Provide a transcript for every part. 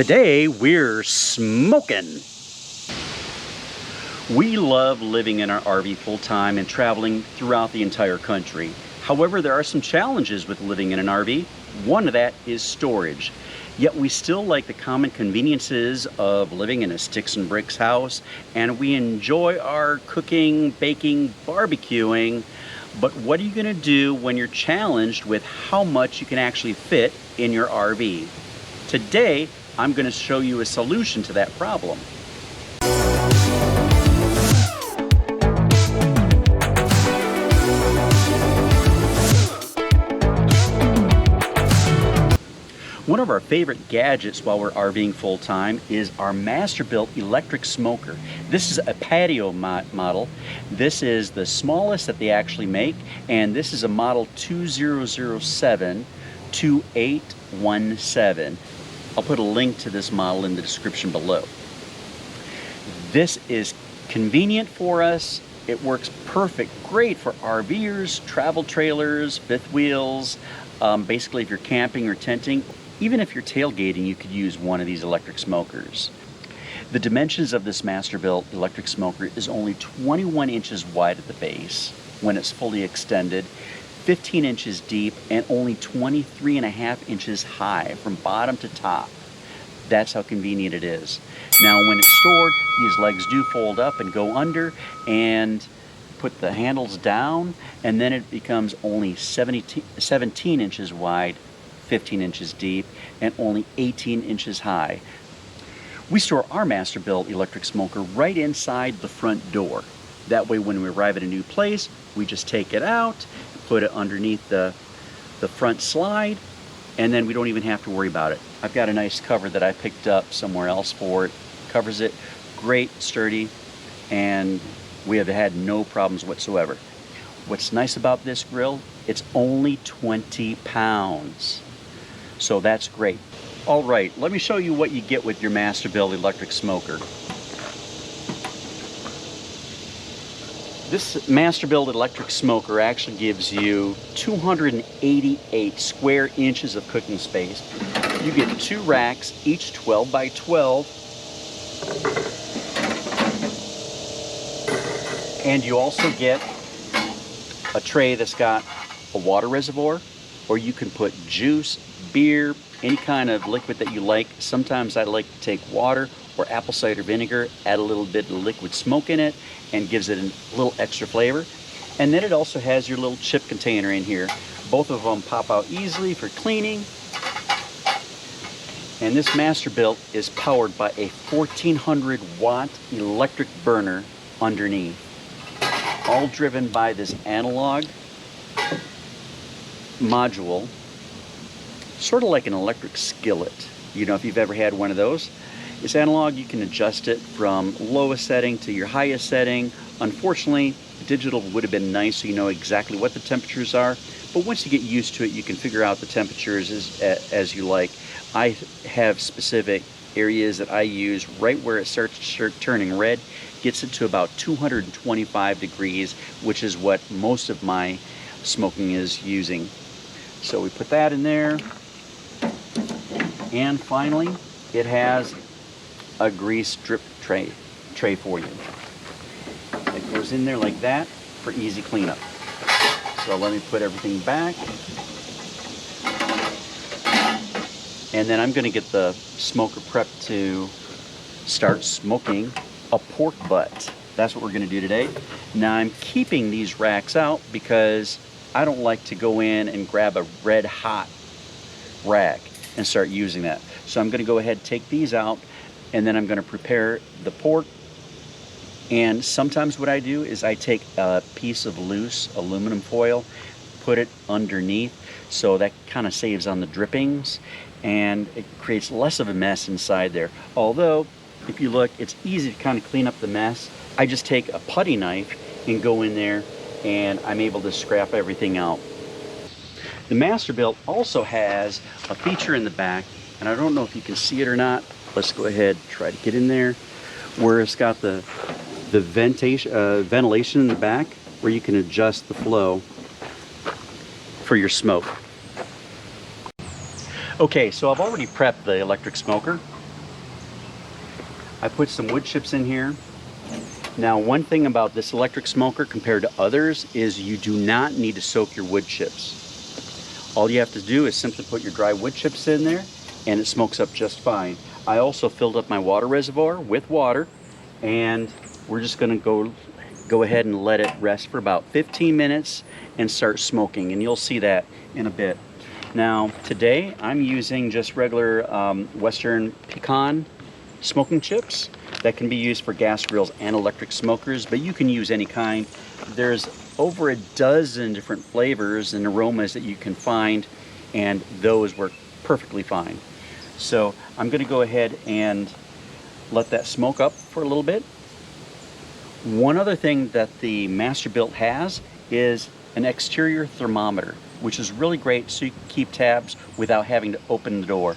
Today we're smoking. We love living in our RV full-time and traveling throughout the entire country. However, there are some challenges with living in an RV. One of that is storage. Yet we still like the common conveniences of living in a sticks and bricks house, and we enjoy our cooking, baking, barbecuing. But what are you going to do when you're challenged with how much you can actually fit in your RV? Today, I'm going to show you a solution to that problem. One of our favorite gadgets while we're RVing full-time is our Masterbuilt Electric Smoker. This is a Patio model. This is the smallest that they actually make, and this is a model 2007-2817. I'll put a link to this model in the description below. This is convenient for us. It works perfect, great for RVers, travel trailers, fifth wheels. Basically, if you're camping or tenting, even if you're tailgating, you could use one of these electric smokers. The dimensions of this Masterbuilt electric smoker is only 21 inches wide at the base when it's fully extended, 15 inches deep, and only 23.5 inches high from bottom to top. That's how convenient it is. Now, when it's stored, these legs do fold up and go under and put the handles down, and then it becomes only 17 inches wide, 15 inches deep, and only 18 inches high. We store our Masterbuilt electric smoker right inside the front door. That way, when we arrive at a new place, we just take it out, put it underneath the front slide, and then we don't even have to worry about it. I've got a nice cover that I picked up somewhere else for it. Covers it, great, sturdy, and we have had no problems whatsoever. What's nice about this grill, it's only 20 pounds. So that's great. All right, let me show you what you get with your Masterbuilt electric smoker. This Masterbuilt electric smoker actually gives you 288 square inches of cooking space. You get 2 racks, each 12 by 12. And you also get a tray that's got a water reservoir, or you can put juice, beer, any kind of liquid that you like. Sometimes I like to take water or apple cider vinegar, add a little bit of liquid smoke in it, and gives it a little extra flavor. And then it also has your little chip container in here. Both of them pop out easily for cleaning. And this Masterbuilt is powered by a 1400 watt electric burner underneath, all driven by this analog module, sort of like an electric skillet. You know, if you've ever had one of those. It's analog. You can adjust it from lowest setting to your highest setting. Unfortunately, digital would have been nice so you know exactly what the temperatures are, but once you get used to it, you can figure out the temperatures as you like. I have specific areas that I use right where it starts turning red, gets it to about 225 degrees, which is what most of my smoking is using. So we put that in there. And finally, it has a grease drip tray for you. It goes in there like that for easy cleanup. So let me put everything back. And then I'm going to get the smoker prepped to start smoking a pork butt. That's what we're going to do today. Now I'm keeping these racks out because I don't like to go in and grab a red hot rack and start using that. So I'm going to go ahead and take these out, and then I'm going to prepare the pork. And sometimes what I do is I take a piece of loose aluminum foil, put it underneath, so that kind of saves on the drippings, and it creates less of a mess inside there. Although, if you look, it's easy to kind of clean up the mess. I just take a putty knife and go in there, and I'm able to scrap everything out. The Masterbuilt also has a feature in the back, and I don't know if you can see it or not. Let's go ahead and try to get in there, where it's got the ventilation in the back, where you can adjust the flow for your smoke. Okay, so I've already prepped the electric smoker. I put some wood chips in here. Now, one thing about this electric smoker compared to others is you do not need to soak your wood chips. All you have to do is simply put your dry wood chips in there and it smokes up just fine. I also filled up my water reservoir with water, and we're just gonna go ahead and let it rest for about 15 minutes and start smoking, and you'll see that in a bit. Now, today I'm using just regular Western Pecan smoking chips that can be used for gas grills and electric smokers, but you can use any kind. There's over a dozen different flavors and aromas that you can find, and those work perfectly fine. So I'm going to go ahead and let that smoke up for a little bit. One other thing that the Masterbuilt has is an exterior thermometer, which is really great so you can keep tabs without having to open the door.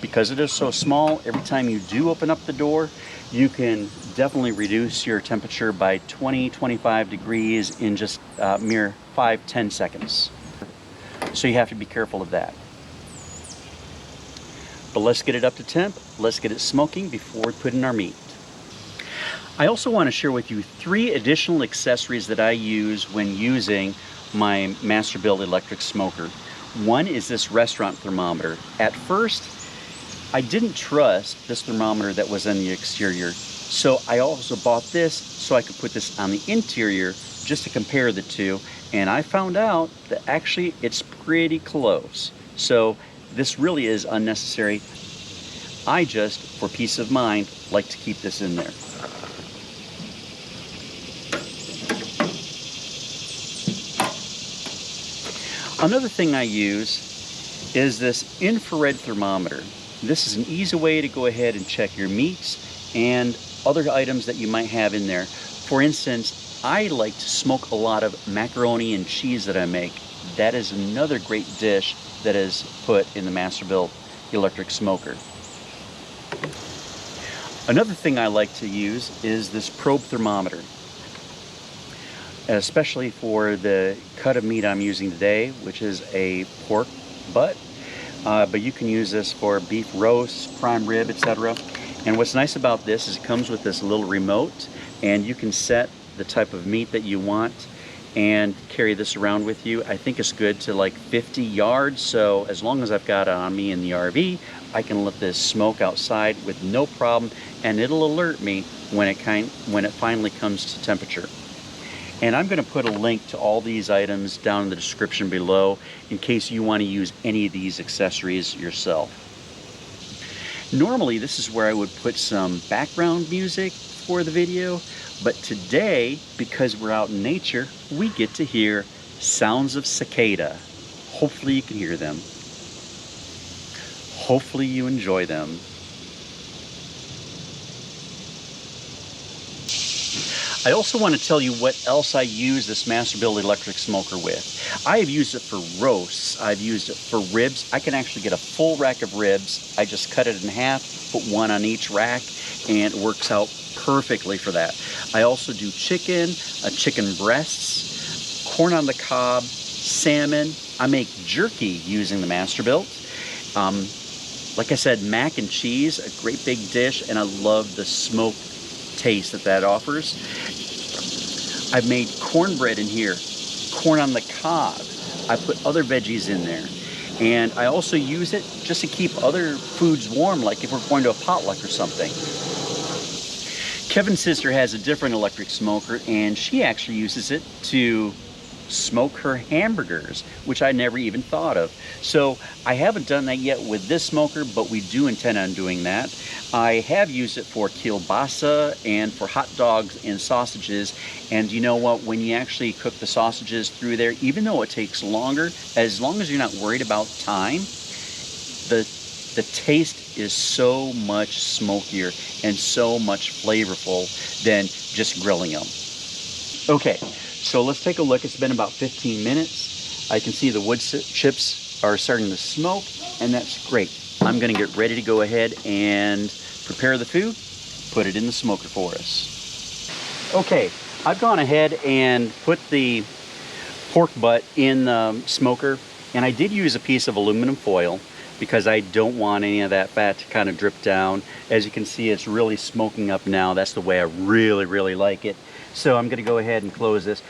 Because it is so small, every time you do open up the door, you can definitely reduce your temperature by 20-25 degrees in just mere 5-10 seconds. So you have to be careful of that. But let's get it up to temp, let's get it smoking before we put in our meat. I also want to share with you 3 additional accessories that I use when using my Masterbuilt electric smoker. One is this restaurant thermometer. At first, I didn't trust this thermometer that was on the exterior, so I also bought this so I could put this on the interior just to compare the two, and I found out that actually it's pretty close. So this really is unnecessary. I just, for peace of mind, like to keep this in there. Another thing I use is this infrared thermometer. This is an easy way to go ahead and check your meats and other items that you might have in there. For instance, I like to smoke a lot of macaroni and cheese that I make. That is another great dish that is put in the Masterbuilt electric smoker. Another thing I like to use is this probe thermometer, especially for the cut of meat I'm using today, which is a pork butt. But you can use this for beef roast, prime rib, etc. And what's nice about this is it comes with this little remote, and you can set the type of meat that you want and carry this around with you. I think it's good to like 50 yards, so as long as I've got it on me in the RV, I can let this smoke outside with no problem, and it'll alert me when it finally comes to temperature. And I'm going to put a link to all these items down in the description below in case you want to use any of these accessories yourself. Normally, this is where I would put some background music for the video, but today, because we're out in nature, we get to hear sounds of cicada. Hopefully you can hear them. Hopefully you enjoy them. I also want to tell you what else I use this Masterbuilt electric smoker with. I have used it for roasts. I've used it for ribs. I can actually get a full rack of ribs. I just cut it in half, put one on each rack, and it works out perfectly for that. I also do chicken breasts, corn on the cob, salmon. I make jerky using the Masterbuilt. Like I said, mac and cheese, a great big dish, and I love the smoke taste that offers. I've made cornbread in here, corn on the cob. I put other veggies in there. And I also use it just to keep other foods warm, like if we're going to a potluck or something. Kevin's sister has a different electric smoker, and she actually uses it to smoke her hamburgers, which I never even thought of. So I haven't done that yet with this smoker, but we do intend on doing that. I have used it for kielbasa and for hot dogs and sausages. And you know what? When you actually cook the sausages through there, even though it takes longer, as long as you're not worried about time, the taste is so much smokier and so much flavorful than just grilling them. Okay, so let's take a look. It's been about 15 minutes. I can see the wood chips are starting to smoke, and that's great. I'm gonna get ready to go ahead and prepare the food, put it in the smoker for us. Okay, I've gone ahead and put the pork butt in the smoker, and I did use a piece of aluminum foil. because I don't want any of that fat to kind of drip down. As you can see, it's really smoking up now. That's the way I really like it. So I'm going to go ahead and close this.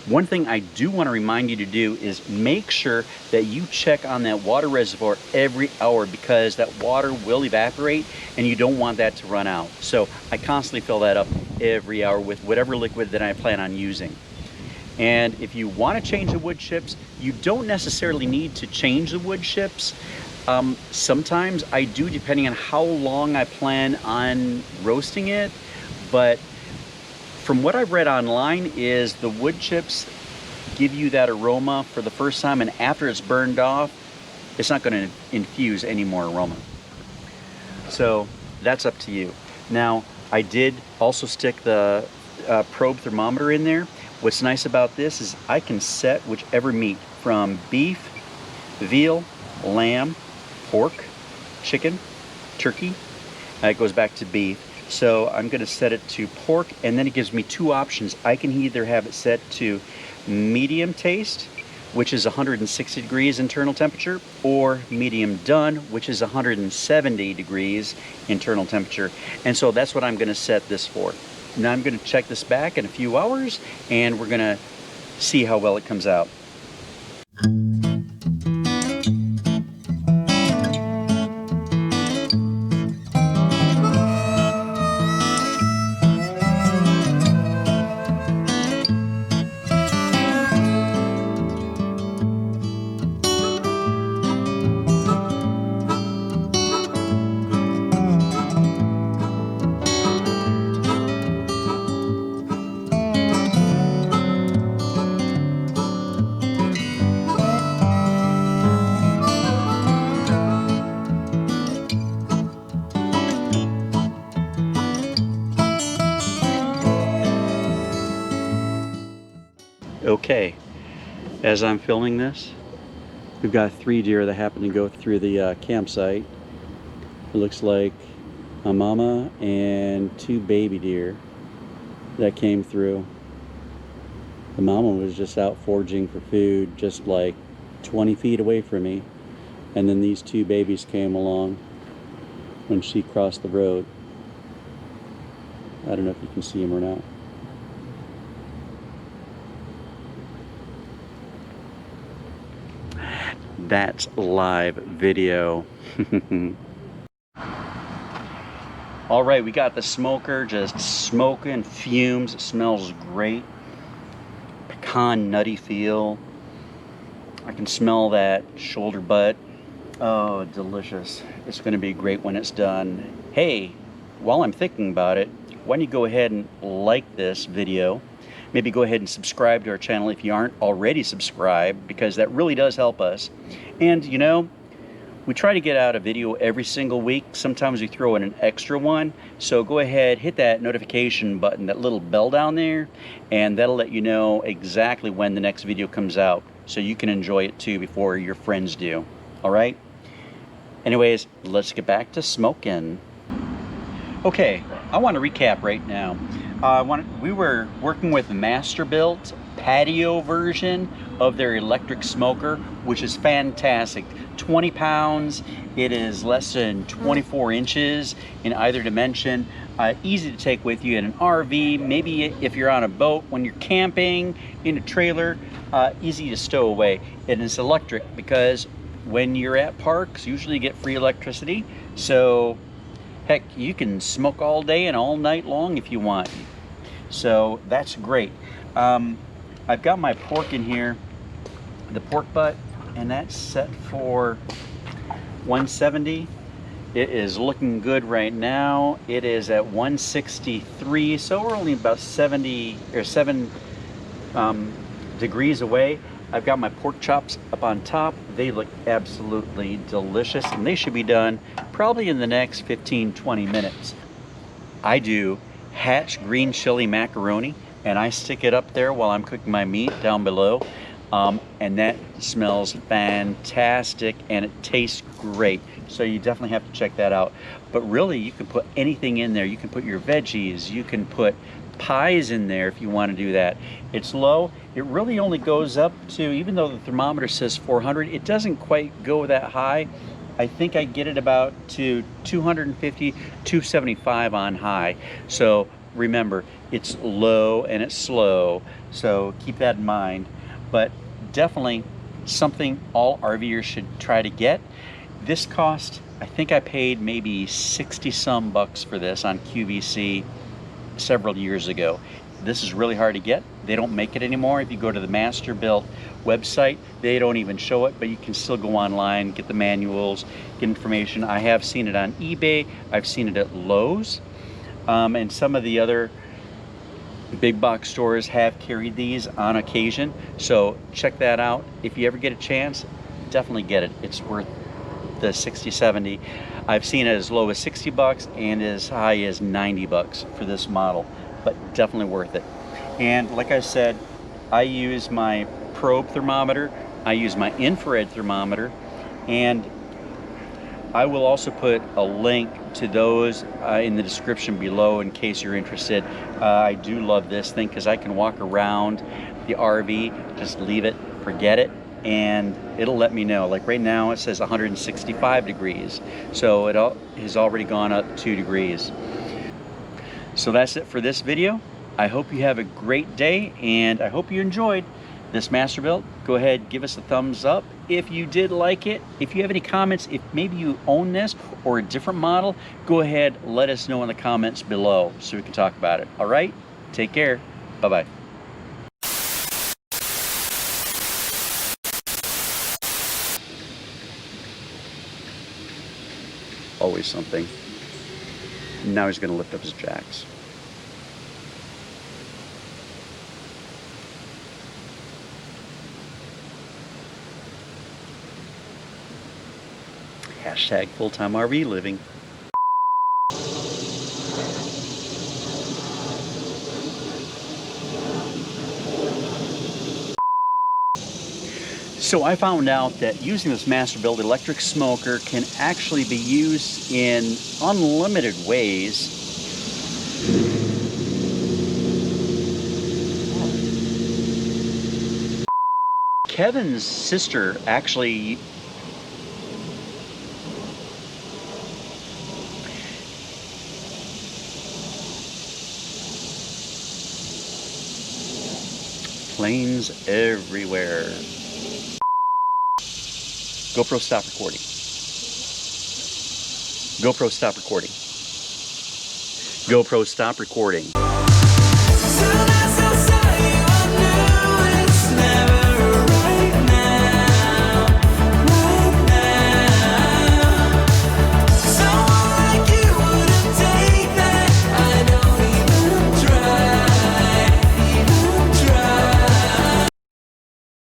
One thing I do want to remind you to do is make sure that you check on that water reservoir every hour, because that water will evaporate and you don't want that to run out. So I constantly fill that up every hour with whatever liquid that I plan on using. And if you want to change the wood chips, you don't necessarily need to change the wood chips. Sometimes I do, depending on how long I plan on roasting it. But from what I've read online is the wood chips give you that aroma for the first time, and after it's burned off, it's not going to infuse any more aroma. So that's up to you. Now, I did also stick the probe thermometer in there. What's nice about this is I can set whichever meat, from beef, veal, lamb, pork, chicken, turkey. It goes back to beef. So I'm going to set it to pork, and then it gives me two options. I can either have it set to medium taste, which is 160 degrees internal temperature, or medium done, which is 170 degrees internal temperature. And so that's what I'm going to set this for. Now I'm going to check this back in a few hours, and we're going to see how well it comes out. Okay, as I'm filming this, we've got 3 deer that happen to go through the campsite. It looks like a mama and 2 baby deer that came through. The mama was just out foraging for food, just like 20 feet away from me, and then these 2 babies came along when she crossed the road. I don't know if you can see them or not. That's live video. All right, we got the smoker just smoking fumes. It smells great. Pecan nutty feel. I can smell that shoulder butt. Oh, delicious. It's going to be great when it's done. Hey, while I'm thinking about it, why don't you go ahead and like this video? Maybe go ahead and subscribe to our channel if you aren't already subscribed, because that really does help us. And you know, we try to get out a video every single week. Sometimes we throw in an extra one. So go ahead, hit that notification button, that little bell down there, and that'll let you know exactly when the next video comes out, so you can enjoy it too before your friends do. All right? Anyways, let's get back to smoking. Okay, I want to recap right now. We were working with the Masterbuilt Patio version of their electric smoker, which is fantastic. 20 pounds, it is less than 24 inches in either dimension. Easy to take with you in an RV, maybe if you're on a boat, when you're camping, in a trailer, easy to stow away. And it's electric because when you're at parks, usually you get free electricity. So heck, you can smoke all day and all night long if you want. So that's great. I've got my pork in here, the pork butt, and that's set for 170. It is looking good right now. It is at 163, so we're only about 7 degrees away. I've got my pork chops up on top. They look absolutely delicious, and they should be done probably in the next 15-20 minutes. I do Hatch green chili macaroni, and I stick it up there while I'm cooking my meat down below, and that smells fantastic and it tastes great. So you definitely have to check that out. But really, you can put anything in there. You can put your veggies, you can put pies in there if you want to do that. It's low. It really only goes up to, even though the thermometer says 400, it doesn't quite go that high. I think I get it about to 250, 275 on high. So remember, it's low and it's slow, so keep that in mind. But definitely something all RVers should try to get. This cost, I think I paid maybe 60 some bucks for this on QVC several years ago. This is really hard to get. They don't make it anymore. If you go to the Masterbuilt website, they don't even show it, but you can still go online, get the manuals, get information. I have seen it on eBay. I've seen it at Lowe's, and some of the other big box stores have carried these on occasion. So check that out. If you ever get a chance, definitely get it. It's worth the 60, 70. I've seen it as low as 60 bucks and as high as 90 bucks for this model, but definitely worth it. And like I said, I use my probe thermometer, I use my infrared thermometer, and I will also put a link to those in the description below in case you're interested. I do love this thing because I can walk around the RV, just leave it, forget it, and it'll let me know. Like right now it says 165 degrees, so it has already gone up 2 degrees. So that's it for this video. I hope you have a great day, and I hope you enjoyed this Masterbuilt. Go ahead, give us a thumbs up if you did like it. If you have any comments, if maybe you own this or a different model, go ahead, let us know in the comments below so we can talk about it. All right, take care. Bye-bye. Always something. Now he's going to lift up his jacks. Hashtag full-time RV living. So I found out that using this Masterbuilt electric smoker can actually be used in unlimited ways. Kevin's sister actually planes everywhere. GoPro, stop recording. GoPro, stop recording. GoPro, stop recording.